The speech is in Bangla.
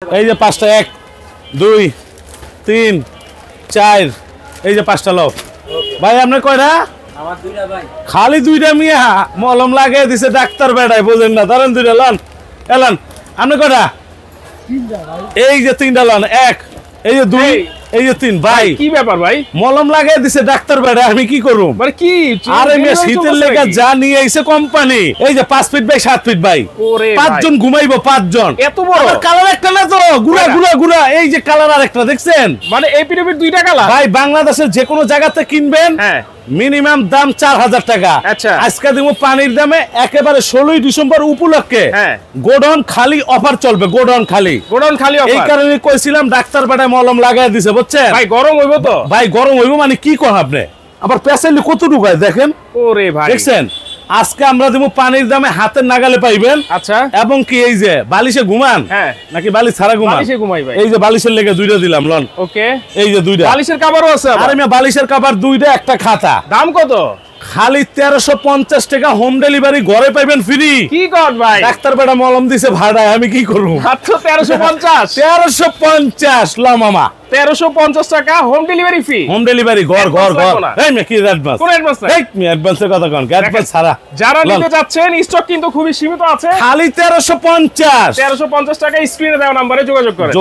এই যে পাঁচটা 1 2 3 4 এই যে পাঁচটা লোক ভাই আপনি কয়টা আমার দুইটা ভাই খালি দুইটা মিয়া মলম লাগিয়ে দিছে ডাক্তার বেড়ায় বুঝেন না ধরেন দুইটা লন এলান আপনি কয়টা তিনটা ভাই এই যে তিনটা লন এক এই যে দুই এই যে তিন ভাই কি ব্যাপার ভাই মলম লাগিয়ে দিছে ডাক্তার বেড়ায় আমি কি করব মানে কি আরে মিয়া শীতের লেগে যা নিয়ে আইছে কোম্পানি এই যে 5 ফিট বাই 7 ফিট ভাই ওরে পাঁচজন ঘুমাইবো পাঁচজন এত বড় কালার একটা না তো গুড়া গুড়া গুড়া এই যে কালার আরেকটা দেখছেন মানে এই পিরিয়ড দুইটা কালার ভাই বাংলাদেশের যে কোনো জায়গাতে কিনবেন হ্যাঁ মিনিমাম দাম 4000 টাকা আচ্ছা। আজকে দিব পানির দামে একেবারে 16 ডিসেম্বর উপলক্ষে হ্যাঁ। গোডাউন খালি অফার চলবে গোডাউন খালি গোডাউন খালি এই অফার কারণে কইছিলাম ডাক্তার বেটায় মলম লাগায় দিছে বুঝছেন ভাই গরম হইব তো ভাই গরম হইব মানে কি কোন আপনি আবার পেছাইলে কত ঢুকায় দেখেন ওরে ভাই দেখছেন আজকে আমরা দিব পানির দামে হাতের নাগালে পাইবেন আচ্ছা এবং কি এই যে বালিশে ঘুমান হ্যাঁ নাকি বালিশ ছাড়া ঘুমান বালিশে ঘুমাই ভাই এই যে বালিশের লেগে দুইটা দিলাম লন ওকে এই যে দুইটা বালিশের কভারও আছে আবার আরে মিয়া বালিশের কভার দুইটা একটা খাতা দাম কত খালি 1350 টাকা হোম ডেলিভারি ঘরে পাইবেন ফ্রি কি কর ভাই ডাক্তার বেটা মলম দিছে ভাড়ায় আমি কি করব মাত্র 1350 1350 ল মামা 1350 টাকা হোম ডেলিভারি ফি হোম ডেলিভারি ঘর ঘর Advance ঘর লাগবে না। এই মে কি অ্যাডভান্স কোন অ্যাডভান্স নাই এই মি অ্যাডভান্সের কথা কোন অ্যাডভান্স ছাড়া যারা লন। নিতে যাচ্ছেন স্টক কিন্তু খুবই সীমিত আছে খালি 1350 1350 টাকা স্ক্রিনে দেওয়া নম্বরে যোগাযোগ করেন